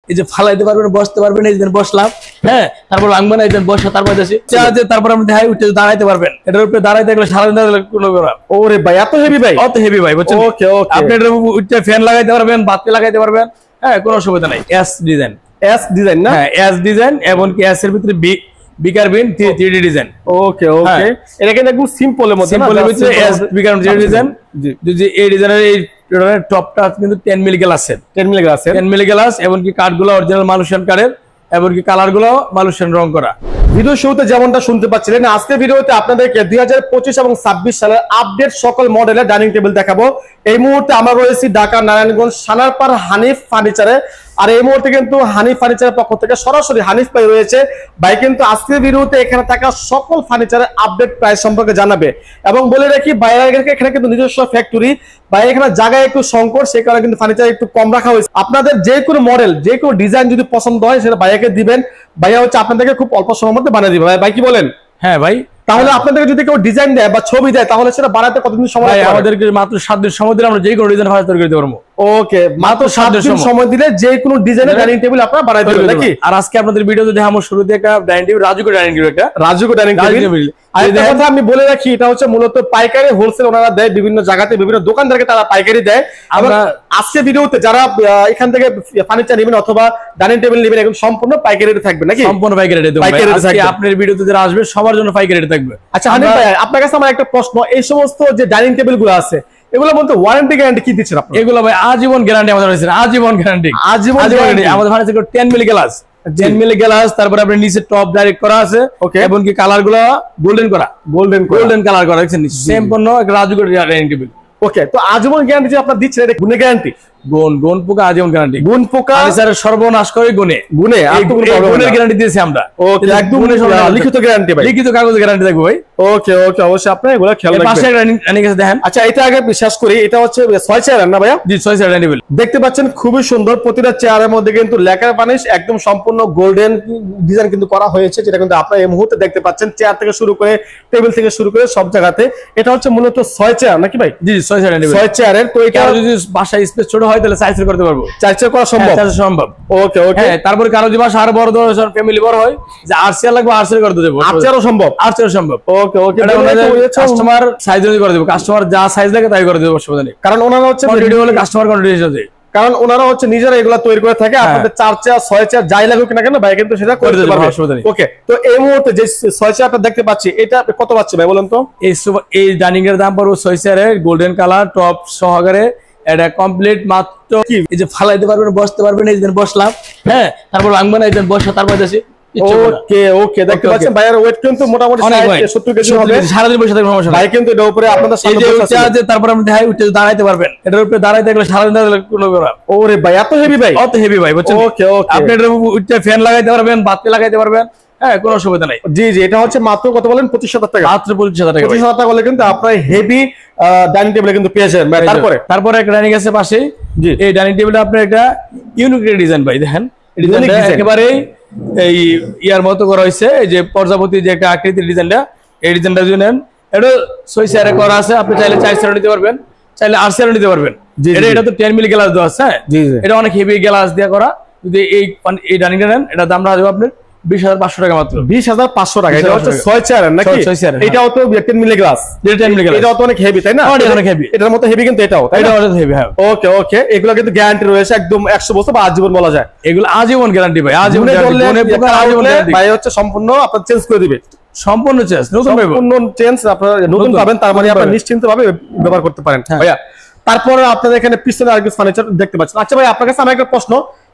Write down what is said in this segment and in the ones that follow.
এই যে ফালাইতে পারবেন, বসতে পারবেন, এই যে বসলাম, হ্যাঁ, তারপর ভাঙবেন না, এই যে বসা, তারপর তারপর আপনি দেখাই উঠে দাঁড়াইতে পারবেন। এটার উপরে দাঁড়াইতে গেলে সারাদিন দাঁড়ালে কোনো ব্যাপার। ওরে ভাই এত হেভি ভাই, অত হেভি ভাই, বুঝছেন? ওকে ওকে, আপনি এটার উপরে ফ্যান লাগাইতে পারবেন, বাতি লাগাইতে পারবেন, হ্যাঁ, কোনো অসুবিধা নাই। এস ডিজাইন, এস ডিজাইন না? হ্যাঁ, এস ডিজাইন, এমনকি এস এর ভিতরে বিকারবিন 3D ডিজাইন। ওকে ওকে, এটা কিন্তু একদম সিম্পলের মধ্যে, সিম্পলের ভিতরে এস বিকারবিন 3D ডিজাইন। যদি এই ডিজাইনের এই টপটা কিন্তু 10 মিলি গ্লাস, 10 মিলি গ্লাস, এমনকি কাঠগুলো অরিজিনাল মালয়েশিয়ান কাঠের, এমনকি কালার গুলো মালয়েশিয়ান রং করা। ভিডিও শুরুতে যেমনটা শুনতে পাচ্ছিলেন, আজকে ভিডিওতে আপনাদেরকে 2025 এবং 26 সালের আপডেট সকল মডেলের ডাইনিং টেবিল দেখাবো। এই মুহূর্তে আমরা রয়েছি ঢাকা নারায়ণগঞ্জ সানারপাড় হানিফ ফার্নিচারে। আর এই মুহূর্তে কিন্তু হানিফ ফার্নিচারের পক্ষ থেকে সরাসরি হানিফ ভাই রয়েছে। ভাই কিন্তু আজকের ভিডিওতে এখানে থাকা সকল ফার্নিচারের আপডেট প্রাইস সম্পর্কে জানাবে। এবং বলে রাখি, বাইরের এখানে কিন্তু নিজস্ব ফ্যাক্টরি, ভাই এখানে জায়গায় একটু সংকট, সেই কারণে কিন্তু ফার্নিচার একটু কম রাখা হয়েছে। আপনাদের যে কোনো মডেল, যে কোনো ডিজাইন যদি পছন্দ হয় সেটা ভাইয়াকে দিবেন, ভাইয়া হচ্ছে আপনাদেরকে খুব অল্প সময়ের মধ্যে বানিয়ে দিবে। ভাই কি বলেন? হ্যাঁ ভাই, তাহলে আপনাদেরকে যদি কেউ ডিজাইন দেয় বা ছবি দেয়, তাহলে সেটা বানাতে কতদিন সময় লাগে? আমাদেরকে মাত্র 7 দিন সময় দিলে আমরা যে কোনো ডিজাইন তৈরি করে দিতে পারবো। ওকে, মাত্র 7 দিন সময় দিলে যে কোনো ডিজাইনের ডাইনিং টেবিল আপনারা বানাই দিবেন নাকি? আর আজকে আপনাদের ভিডিওতে দেখাবো শুরুতে একটা ডাইনিং টেবিল, রাজুকো ডাইনিং টেবিল, একটা রাজুকো ডাইনিং টেবিল। আর একটা কথা আমি বলে রাখি, এটা হচ্ছে মূলত পাইকারি, হোলসেল ওনারা দেয়, বিভিন্ন জায়গাতে বিভিন্ন দোকানদারকে তারা পাইকারি দেয়। আমরা আজকে ভিডিওতে যারা এখান থেকে ফার্নিচার নেবেন অথবা ডাইনিং টেবিল নেবেন, একদম সম্পূর্ণ পাইকারি রেটে থাকবে নাকি? সম্পূর্ণ পাইকারি রেটে থাকবে। আজকে আপনার ভিডিওতে যারা আসবে সবার জন্য পাইকারি রেটে থাকবে। আচ্ছা হানিফ ভাই, আপনার কাছে আমার একটা প্রশ্ন, এই সমস্ত যে ডাইনিং টেবিল গুলো আছে, এগুলো বলতে ওয়ারেন্টি গ্যারান্টি কি দিচ্ছেন আপনি? এগুলো ভাই আজীবন গ্যারান্টি আমাদের রয়েছে, আজীবন গ্যারান্টি, আজীবন গ্যারান্টি। আমাদের furniture 10 milli glass, 10 milli glass, তারপরে আপনার নিচে টপ ডাইরেক্ট করা আছে, এবং কি কালার গুলো গোল্ডেন করা, গোল্ডেন কালার করা, দেখছেন? সম্পূর্ণ একটা রাজুকো ডাইনিং টেবিল। ওকে, তো আজীবন গ্যারান্টি যে আপনারা দিচ্ছেন, এটা গুণে গ্যারান্টি? গুণ পোকা আজীবন গ্যারান্টি। গুণ পোকা ফার্নিচারের সর্বনাশ করে গুণের গ্যারান্টি দিয়েছি আমরা। ওকে, একদম লিখিত গ্যারান্টি ভাই, লিখিত কাগজে গ্যারান্টি থাকবে ভাই। ওকে ওকে, অবশ্যই আপনি এগুলো খেয়াল রাখবেন। পাশে রানিং আছে দেখেন। আচ্ছা, এটা আগে শেষ করি। এটা হচ্ছে 6 চেয়ার না ভাইয়া? জি, 6 চেয়ার ডাইনিং টেবিল। দেখতে পাচ্ছেন খুবই সুন্দর, প্রতিটা চেয়ারের মধ্যে কিন্তু লেকার বানিশ একদম সম্পূর্ণ গোল্ডেন ডিজাইন কিন্তু করা হয়েছে, যেটা কিন্তু আপনারা এই মুহূর্তে দেখতে পাচ্ছেন। চেয়ার থেকে শুরু করে টেবিল থেকে শুরু করে সব জায়গাতে। এটা হচ্ছে মূলত 6 চেয়ার নাকি ভাই? জি, 6 চেয়ার ডাইনিং টেবিল, 6 চেয়ারের। তো এটা যদি বাসায় স্পেস ছোট হয় তাহলে সাইজ করতে পারবো, 4 চেয়ার করা সম্ভব? 4 সম্ভব। ওকে ওকে, তারপরে কারো যদি বাসা আরো বড় ধরনের ফ্যামিলি বড় হয়, যে 8 চেয়ার লাগবে, 8 চেয়ার করে দেবো, 8 চেয়ারও সম্ভব? 8 চেয়ার সম্ভব। ওকে ওকে, কাস্টমার সাইজ অনুযায়ী করে দেবো, কাস্টমার যা সাইজ লাগে তাই করে দেবো, অসুবিধা নেই। কারণ ওনারা হচ্ছে কোয়ান্টিটি হলে কাস্টমার কোয়ান্টিটি হিসেবে, কারণ ওনারা হচ্ছে নিজেরা এগুলা তৈরি করে থাকে। আপনাদের 4 চেয়ার 6 চেয়ার যাই লাগুক না কেন ভাই কিন্তু সেটা করে দিতে পারবে, অসুবিধা নেই। ওকে, তো এই মুহূর্তে যে 6 চেয়ারটা দেখতে পাচ্ছি, এটা কত পাচ্ছে ভাই বলেন তো? এই ডাইনিং এর দাম পড়বে 6 চেয়ারের গোল্ডেন কালার টপ সহকারে, এটা কমপ্লিট মাত্র কি, এই যে ফালাইতে পারবেন, বসতে পারবেন, এই যে বসলাম, হ্যাঁ, তারপর ভাঙবেন না, এই যে বসা, তারপর দেশে। ওকে ওকে, দেখতে পাচ্ছেন ভাইয়ের ওয়েট কিন্তু মোটামুটি 70 কেজি হবে। সারাদিন বসে থাকবে, সমস্যা ভাই কিন্তু এর উপরে আপনাদের সামনে বসে আছে, তারপর আপনি দেখাই উঠে দাঁড়াইতে পারবেন। এটার উপরে দাঁড়াইতে গেলে সারাদিন দাঁড়ালে কোনো ব্যাপার। ওরে ভাই এত হেভি ভাই, অত হেভি ভাই, বুঝছেন? ওকে ওকে, আপনি এটার উপরে ফ্যান লাগাইতে পারবেন, বাতি লাগাইতে পারবেন, হ্যাঁ, কোনো অসুবিধা নাই। জি জি, এটা হচ্ছে মাত্র কত বলেন? 25,000 টাকা। মাত্র 25,000 টাকা। 25,000 টাকা হলে কিন্তু আপনার হেভি ডাইনিং টেবিল কিন্তু পেয়ে যাবেন ভাই। তারপরে একটা ডাইনিং আছে পাশেই। জি, এই ডাইনিং টেবিলটা আপনার একটা ইউনিক ডিজাইন ভাই, দেখেন একেবারে এই ইয়ার মতো করা হয়েছে, এই যে প্রজাপতি যে একটা আকৃতির ডিজাইনটা, এই ডিজাইনটা যদি নেন, এটা 6 চেয়ারে করা আছে। আপনি চাইলে 4 চেয়ার নিতে পারবেন, চাইলে 8 চেয়ার নিতে পারবেন। এটা তো 10 মিলি গ্লাস দেওয়া আছে, এটা অনেক হেভি গ্লাস দিয়ে করা। যদি এই ডাইনিংটা নেন, এটা দাম রাখবে আপনার 20,500 টাকা মাত্র। 20,500 টাকা। এটা হচ্ছে 6 চেয়ারের নাকি? এটাও তো 10 মিলি গ্লাস, এটাও তো অনেক হেভি তাই না? অনেক হেভি, এটার মতো হেভি কিন্তু এটাও অনেক হেভি। হ্যাঁ, ওকে ওকে, এগুলো কিন্তু গ্যারান্টি রয়েছে একদম 100 বছর বা আজীবন বলা যায়। এগুলো আজীবন গ্যারান্টি ভাই, আজীবন ভাই হচ্ছে সম্পূর্ণ আপনার চেঞ্জ করে দিবে, সম্পূর্ণ চেঞ্জ, সম্পূর্ণ চেঞ্জ আপনারা নতুন পাবেন। তার মানে আপনারা নিশ্চিন্তভাবে ব্যবহার করতে পারেন ভাইয়া। তারপরে আপনাদের এখানে পিছনে আরেকটু ফার্নিচার দেখতে পাচ্ছেন। আচ্ছা ভাই, আপনার কাছে আমার একটা প্রশ্ন,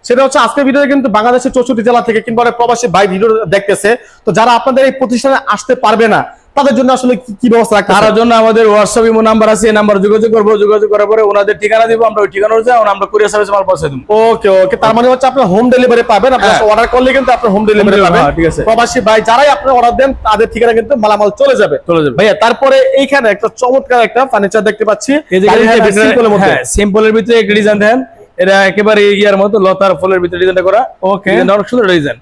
সেটা হচ্ছে আজকের ভিডিওতে কিন্তু বাংলাদেশের 64 জেলা থেকে কিংবা প্রবাসী ভাই ভিডিও দেখতেছে, তো যারা আপনাদের এই প্রতিষ্ঠানে আসতে পারবে না, তাদের জন্য আসলে কি ব্যবস্থা রাখতে? তার জন্য আমাদের হোয়াটসঅ্যাপ ইমো নাম্বার আছে, এই নাম্বার যোগাযোগ করবো, যোগাযোগ করার পরে ওনাদের ঠিকানা দিব, আমরা ওই ঠিকানা যাই, আমরা কুরিয়ার সার্ভিসে মাল পৌঁছে দেব। ওকে ওকে, তার মানে হচ্ছে আপনার হোম ডেলিভারি পাবেন, আপনারা অর্ডার করলে কিন্তু আপনার হোম ডেলিভারি পাবেন। ঠিক আছে, প্রবাসী ভাই যারাই আপনি অর্ডার দেন তাদের ঠিকানা কিন্তু মালামাল চলে যাবে ভাইয়া। তারপরে এইখানে একটা চমৎকার একটা ফার্নিচার দেখতে পাচ্ছি, এই যে সিম্পলের ভিতরে একটা ডিজাইন দেন, এটা একেবারে ইয়ার মতো লতার ফুলের ভিতরে ডিজাইনটা করা। ওকে, অনেক সুন্দর ডিজাইন।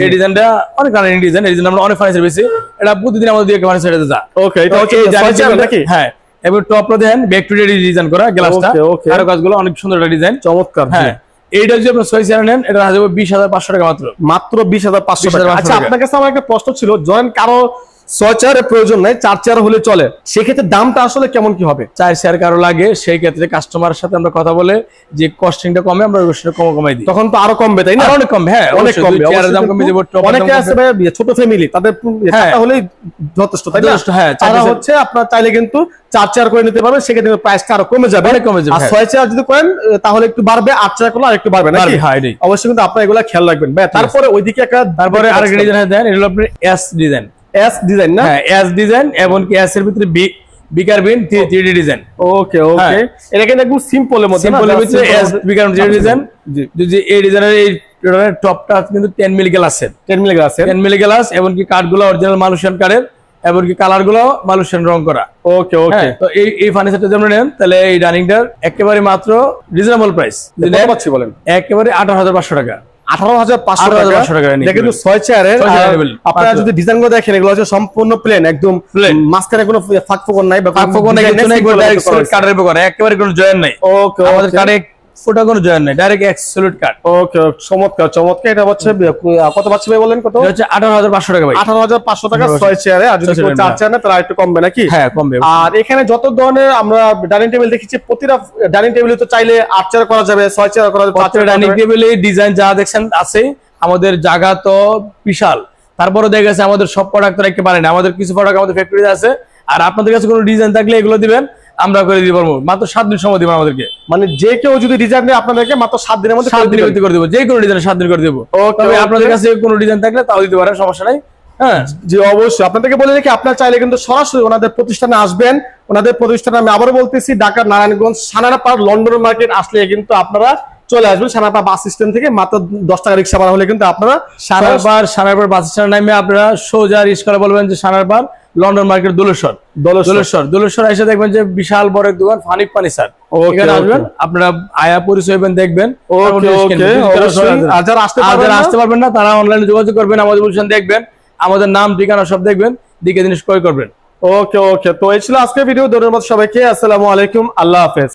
এই ডিজাইনটা অনেক রানিং ডিজাইন, এই ডিজাইন আমরা অনেক ফার্নিচার বেশি, এটা প্রতিদিন আমাদের দিয়ে ফার্নিচার যা। ওকে, এটা হচ্ছে নাকি? হ্যাঁ, এবং টপটা দেখেন ব্যাক টু ডিজাইন করা গ্লাসটা, আর কাজগুলো অনেক সুন্দর একটা ডিজাইন, চমৎকার। হ্যাঁ, এইটা যদি আপনার 6 চেয়ার নেন, এটা রাখা যাবে 20,500 টাকা মাত্র। মাত্র 20,500 টাকা। 20,500 আচ্ছা, আপনার কাছে আমার একটা প্রশ্ন ছিল, ধরেন কারো 6 চেয়ারের প্রয়োজন নাই, 4 চেয়ার হলে চলে, সেক্ষেত্রে দামটা আসলে কেমন কি হবে? 4 চেয়ার কারো লাগে, সেই ক্ষেত্রে কাস্টমারের সাথে আমরা কথা বলে যে কস্টিংটা কমে, আমরা ওটা কমাই দিই। তখন তো আরো কমবে, তাই না? অনেক কমবে, হ্যাঁ অনেক কমবে। চেয়ারের দাম কমে যাবে, অনেকে আছে ভাই ছোট ফ্যামিলি, তাদের টাকা হলেই যথেষ্ট, তাই না? হ্যাঁ, তারা হচ্ছে আপনার চাইলে কিন্তু 4 চেয়ার করে নিতে পারবেন, সেক্ষেত্রে প্রাইসটা আরো কমে যাবে, অনেক কমে যাবে। আর 6 চেয়ার যদি করেন তাহলে একটু বাড়বে, 8 চেয়ার করলে আরেকটু বাড়বে নাকি? অবশ্যই কিন্তু আপনারা এগুলা খেয়াল রাখবেন ভাই। তারপরে ওইদিকে একটা, তারপরে আরেকটা ডিজাইন দেন, এটা হলো আপনার এস ডিজাইন। এস ডিজাইন না? হ্যাঁ, এস ডিজাইন, এবং কি এস এর ভিতরে বিকারবিন 3D ডিজাইন। ওকে ওকে, এটা কিন্তু একদম সিম্পলের মধ্যে, সিম্পলের ভিতরে এস বিকারবিন 3D ডিজাইন। যদি এই ডিজাইনের এই টপটা কিন্তু 10 মিলি গ্লাস আছে, 10 মিলি গ্লাস, এবং কি কাঠগুলো অরিজিনাল মালয়েশিয়ান কাঠের, এবং কি কালার গুলো মালয়েশিয়ান রং করা। ওকে ওকে, তো এই ফার্নিচারটা যদি নেন, তাহলে এই ডাইনিংটার একেবারে মাত্র রিজনেবল প্রাইস বলেন, একেবারে 18,500 টাকা। 18,500 টাকা। দেখেন 6 চেয়ারের আপনারা যদি ডিজাইন গুলো দেখেন, এগুলো হচ্ছে সম্পূর্ণ প্লেন, একদম মাঝখানে কোনো ফাঁক ফোকর নাই বা কাঠের উপর একেবারে কোনো জয়েন নাই। ওকে, আমাদের কাঠে ফোটা কোনো জয়েন নাই, ডাইরেক্ট অ্যাবসলিউট কাট। ওকে, চমৎকার চমৎকার। এটা হচ্ছে কত পাচ্ছি ভাই বলেন? কত হচ্ছে 18,500 টাকা ভাই। 18,500 টাকা 6 চেয়ারে। আর যদি 4 চেয়ার না, তাহলে একটু কমবে নাকি? হ্যাঁ, কমবে। আর এখানে যত ধরনের আমরা ডাইনিং টেবিল দেখেছি, প্রতিটা ডাইনিং টেবিলে তো চাইলে 8 চেয়ার করা যাবে, 6 চেয়ার করা যাবে, 4 চেয়ার ডাইনিং টেবিলে ডিজাইন যা দেখছেন আছে। আমাদের জায়গা তো বিশাল, তারপরে দেখা গেছে আমাদের সব প্রোডাক্ট তো রাখতে পারেন, আমাদের কিছু প্রোডাক্ট আমাদের ফ্যাক্টরিতে আছে। আর আপনাদের কাছে কোনো ডিজাইন থাকলে এগুলো দিবেন, আমরা করে দিতে পারবো। মাত্র 7 দিন সময় দিবেন আমাদেরকে। মানে যে কেউ যদি ডিজাইন নেয় আপনাদেরকে মাত্র 7 দিনের মধ্যে 7 দিনের মধ্যে করে দেবো, যে কোনো ডিজাইন 7 দিন করে দেবো। তবে আপনাদের কাছে কোনো ডিজাইন থাকলে তাও দিতে পারেন, সমস্যা নাই। হ্যাঁ জি, অবশ্যই। আপনাদেরকে বলে রাখি, আপনারা চাইলে কিন্তু সরাসরি ওনাদের প্রতিষ্ঠানে আসবেন। ওনাদের প্রতিষ্ঠানে আমি আবারও বলতেছি, ঢাকার নারায়ণগঞ্জ সানারপাড় লন্ডন মার্কেট আসলে কিন্তু আপনারা চলে আসবেন। সানারপাড় বাস স্ট্যান্ড থেকে মাত্র 10 টাকা রিক্সা ভাড়া হলে কিন্তু আপনারা সানারপাড় বাস স্ট্যান্ড নামে আপনারা সোজা রিস্কা বলবেন যে সানারপাড় লন্ডন মার্কেট দোলেশ্বর এসে দেখবেন যে বিশাল বড় এক দোকান ফানিক ফার্নিচার। ওখানে আসবেন, আপনারা আয়া পরিচয় দেখবেন। আর যারা আসতে পারবেন না, তারা অনলাইনে যোগাযোগ করবেন, আমাদের প্রতিষ্ঠান দেখবেন, আমাদের নাম ঠিকানা সব দেখবেন, দিকে জিনিস ক্রয় করবেন। ওকে ওকে, তো এই ছিল আজকের ভিডিও। ধন্যবাদ সবাইকে, আসসালামু আলাইকুম, আল্লাহ হাফেজ।